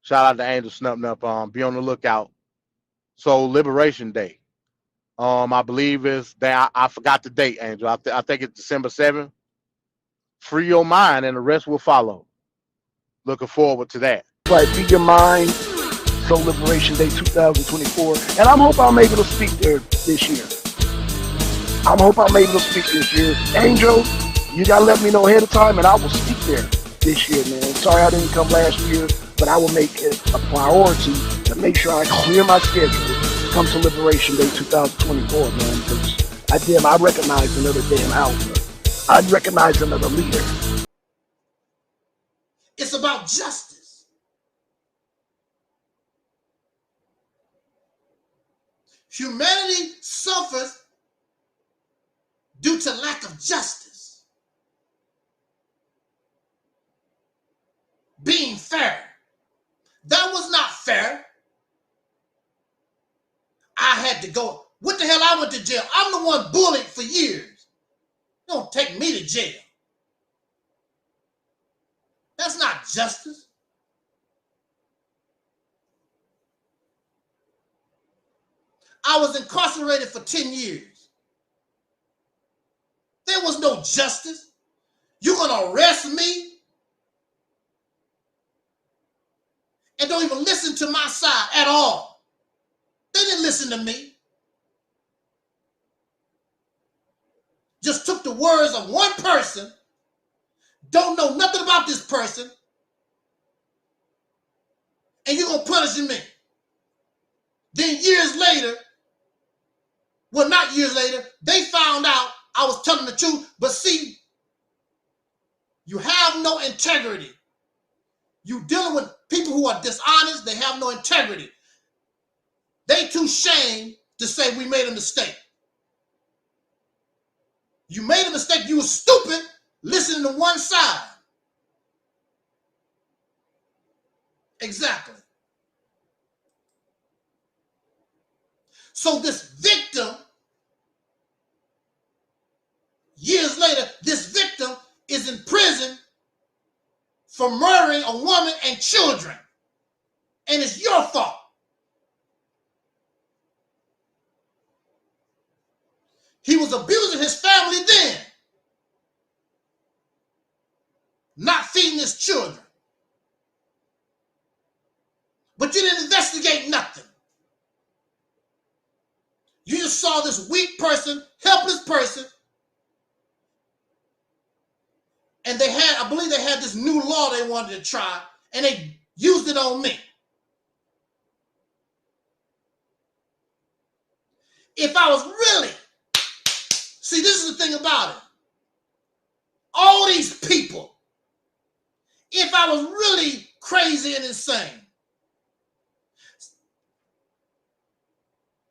Shout out to Angel Snupping Up. Be on the lookout. So Liberation Day. I believe it's that I forgot the date, Angel. I think it's December 7th. Free your mind, and the rest will follow. Looking forward to that. Right, Free Your Mind. So Liberation Day 2024, and I hope I'm able to speak there this year. I hope I'm able to speak this year. Angel, you gotta let me know ahead of time, and I will speak there this year, man. Sorry I didn't come last year, but I will make it a priority to make sure I clear my schedule to come to Liberation Day 2024, man, because I recognize another damn outlet. I recognize another leader. It's about justice. Humanity suffers due to lack of justice. Being fair. That was not fair. I had to go. What the hell? I went to jail. I'm the one bullied for years. Don't take me to jail. That's not justice. I was incarcerated for 10 years. There was no justice. You're going to arrest me and don't even listen to my side at all. They didn't listen to me. Just took the words of one person, don't know nothing about this person, and you're going to punish me. Then years later, well, not years later, they found out I was telling the truth. But see, you have no integrity. You dealing with people who are dishonest. They have no integrity. They too ashamed to say we made a mistake. You made a mistake. You were stupid listening to one side. Exactly. So this victim, years later, this victim is in prison for murdering a woman and children. And it's your fault. He was abusing his family then, not feeding his children. But you didn't investigate nothing. You just saw this weak person, helpless person, and they had, I believe they had this new law they wanted to try, and they used it on me. If I was really, see, this is the thing about it. All these people, if I was really crazy and insane,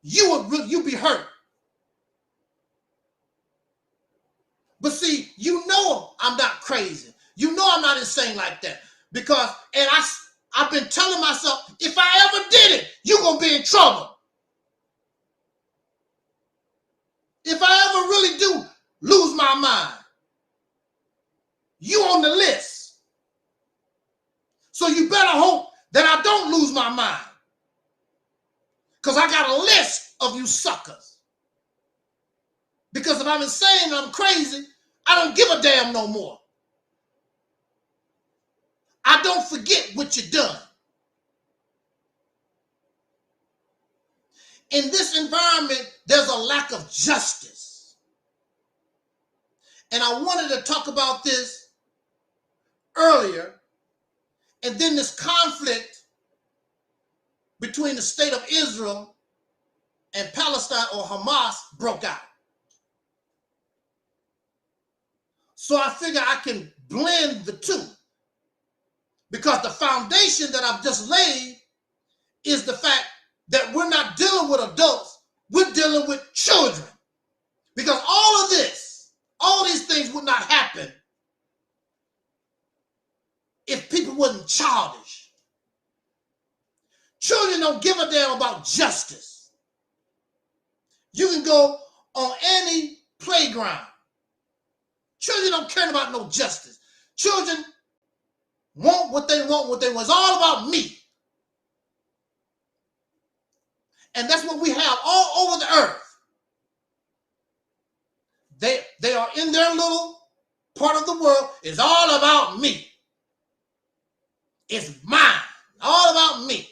you'd be hurt. But see, you know I'm not crazy. You know I'm not insane like that. Because, and I've been telling myself, if I ever did it, you're going to be in trouble. If I ever really do lose my mind, you on the list. So you better hope that I don't lose my mind. Because I got a list of you suckers. Because if I'm insane and I'm crazy, I don't give a damn no more. I don't forget what you done. In this environment, there's a lack of justice. And I wanted to talk about this earlier. And then this conflict between the state of Israel and Palestine, or Hamas, broke out. So I figure I can blend the two. Because the foundation that I've just laid is the fact that we're not dealing with adults, we're dealing with children. Because all of this, all these things would not happen if people wasn't childish. Children don't give a damn about justice. You can go on any playground. Children don't care about no justice. Children want what they want, It's all about me. And that's what we have all over the earth. They are in their little part of the world. It's all about me. It's mine. All about me.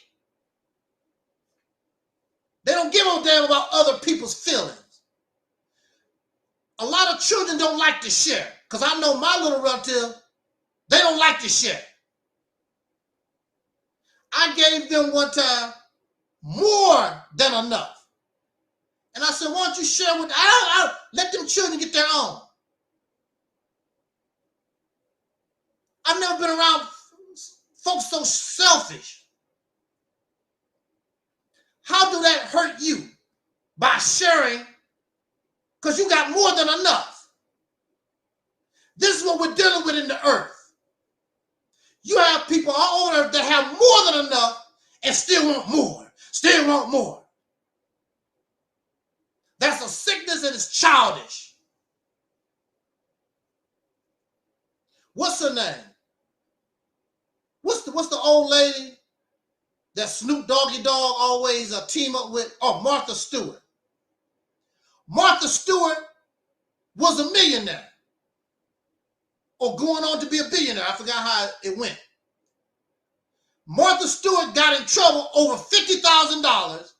They don't give a damn about other people's feelings. A lot of children don't like to share, because I know my little relative, they don't like to share. I gave them one time more than enough. And I said, why don't you share with, I let them children get their own. I've never been around folks so selfish. How do that hurt you? By sharing, because you got more than enough. This is what we're dealing with in the earth. You have people all over the earth that have more than enough and still want more, still want more. That's a sickness and it's childish. What's her name? What's the old lady that Snoop Doggy Dogg always team up with? Oh, Martha Stewart. Martha Stewart was a millionaire, or going on to be a billionaire. I forgot how it went. Martha Stewart got in trouble over $50,000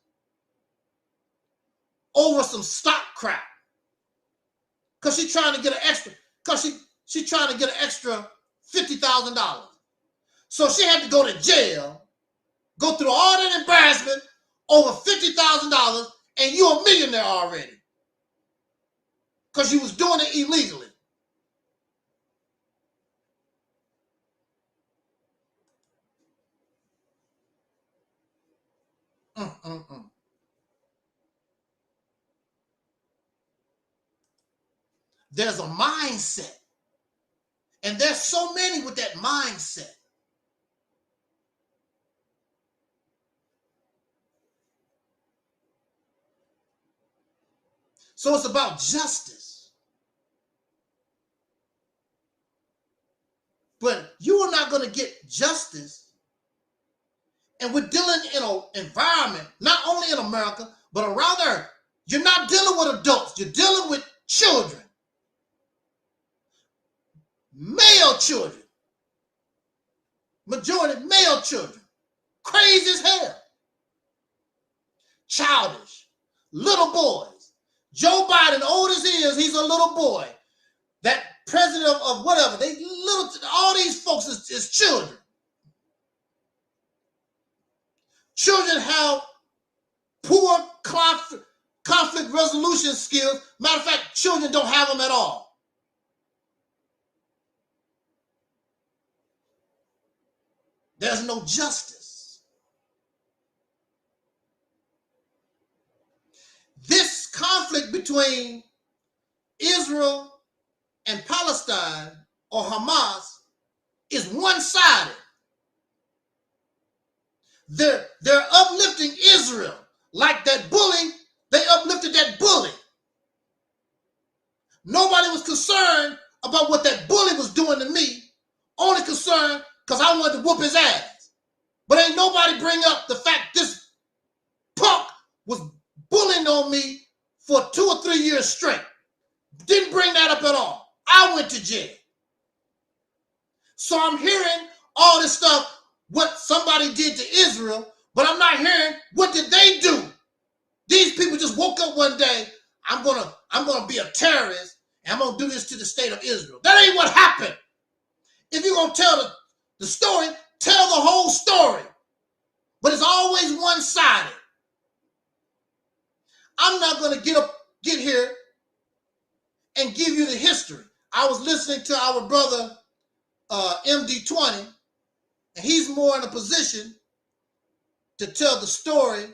over some stock crap, because she's trying to get an extra. Because she's trying to get an extra $50,000. So she had to go to jail, go through all that embarrassment over $50,000, and you're a millionaire already. Because you was doing it illegally. There's a mindset. And there's so many with that mindset. So it's about justice. But you are not going to get justice. And we're dealing in an environment, not only in America, but around the earth. You're not dealing with adults. You're dealing with children. Male children. Majority male children. Crazy as hell. Childish. Little boys. Joe Biden, old as he is, he's a little boy. That president of whatever, all these folks is children. Children have poor conflict resolution skills. Matter of fact, children don't have them at all. There's no justice. This conflict between Israel and Palestine, or Hamas, is one-sided. They're uplifting Israel like that bully. They uplifted that bully. Nobody was concerned about what that bully was doing to me. Only concerned because I wanted to whoop his ass. But ain't nobody bring up the fact this punk was bullying on me for 2 or 3 years straight. Didn't bring that up at all. I went to jail. So I'm hearing all this stuff, what somebody did to Israel, but I'm not hearing what did they do. These people just woke up one day, I'm gonna be a terrorist, and I'm gonna do this to the state of Israel. That ain't what happened. If you're gonna tell the story, tell the whole story. But it's always one-sided. I'm not gonna get here and give you the history. I was listening to our brother MD20, and he's more in a position to tell the story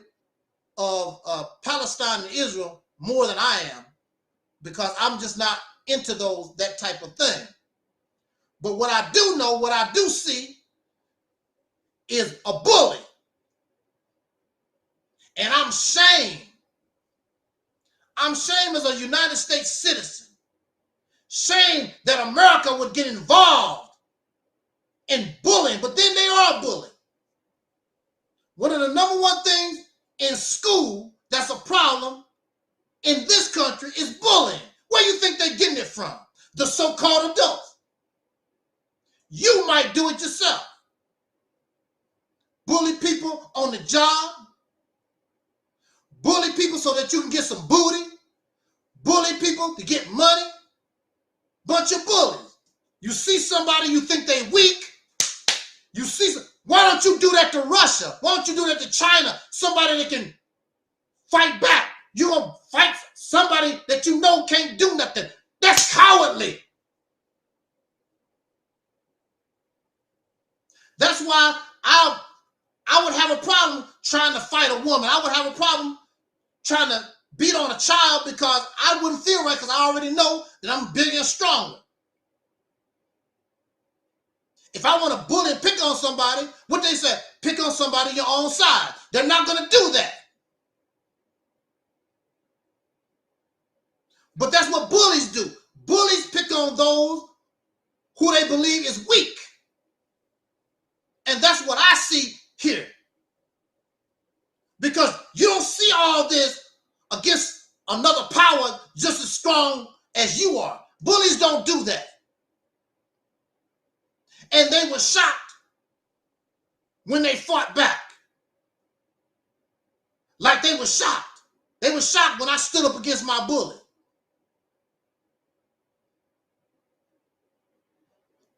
of Palestine and Israel more than I am, because I'm just not into that type of thing. But what I do know, what I do see, is a bully. And I'm shamed. I'm shamed as a United States citizen. Shame that America would get involved in bullying, but then they are bullying. One of the number one things in school that's a problem in this country is bullying. Where do you think they're getting it from? The so-called adults. You might do it yourself. Bully people on the job. Bully people so that you can get some booty. Bully people to get money. Bunch of bullies. You see somebody, you think they weak. You see, why don't you do that to Russia? Why don't you do that to China? Somebody that can fight back. You gonna fight somebody that you know can't do nothing. That's cowardly. That's why I would have a problem trying to fight a woman. I would have a problem trying to beat on a child because I wouldn't feel right because I already know that I'm bigger and stronger. If I want to bully and pick on somebody, what they say, pick on somebody your own side. They're not going to do that. But that's what bullies do. Bullies pick on those who they believe is weak. And that's what I see here. Because you don't see all this against another power just as strong as you are. Bullies don't do that. And they were shocked when they fought back. Like they were shocked. They were shocked when I stood up against my bully.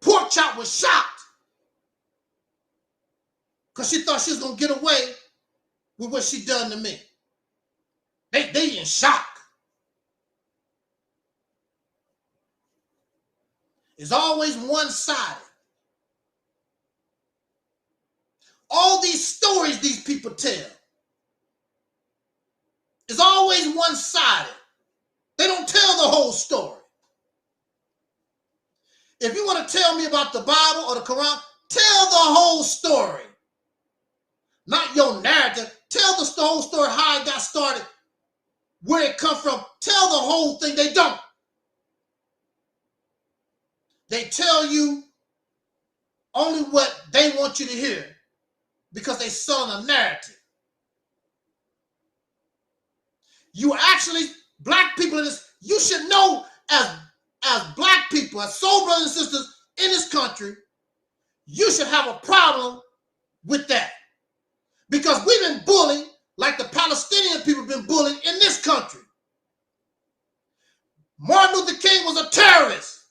Pork Chop was shocked because she thought she was going to get away with what she done to me. They in shock. It's always one-sided. All these stories these people tell is always one-sided. They don't tell the whole story. If you want to tell me about the Bible or the Quran, tell the whole story. Not your narrative. Tell the whole story, how it got started, where it come from. Tell the whole thing. They don't. They tell you only what they want you to hear because they selling a narrative. You actually, black people in this, you should know as black people, as soul brothers and sisters in this country, you should have a problem with that. Because we've been bullied like the Palestinian people have been bullied in this country. Martin Luther King was a terrorist.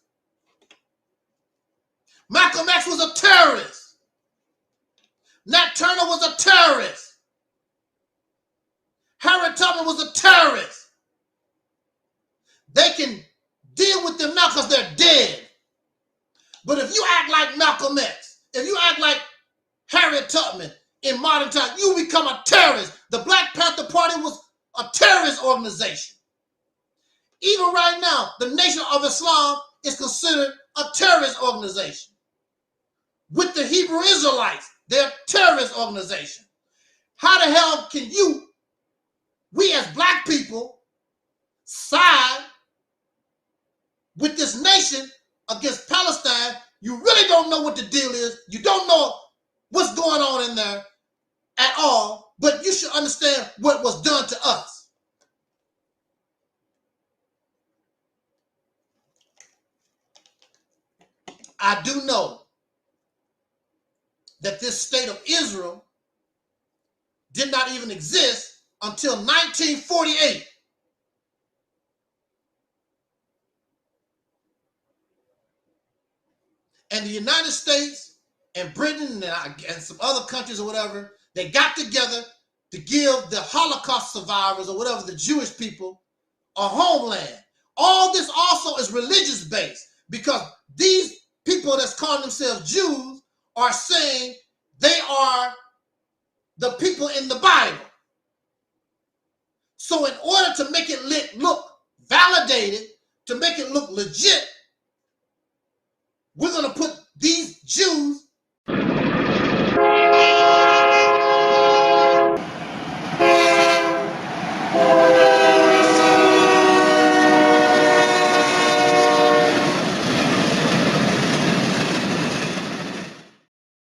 Malcolm X was a terrorist. Nat Turner was a terrorist. Harriet Tubman was a terrorist. They can deal with them now because they're dead. But if you act like Malcolm X, if you act like Harriet Tubman in modern times, you become a terrorist. The Black Panther Party was a terrorist organization. Even right now, the Nation of Islam is considered a terrorist organization. With the Hebrew Israelites, they're a terrorist organization. How the hell can we as black people, side with this nation against Palestine? You really don't know what the deal is. You don't know what's going on in there at all, but you should understand what was done to us. I do know that this state of Israel did not even exist until 1948. And the United States and Britain and some other countries or whatever, they got together to give the Holocaust survivors or whatever, the Jewish people, a homeland. All this also is religious based because these people that's calling themselves Jews are saying they are the people in the Bible. So in order to make it look validated, to make it look legit, we're going to put these Jews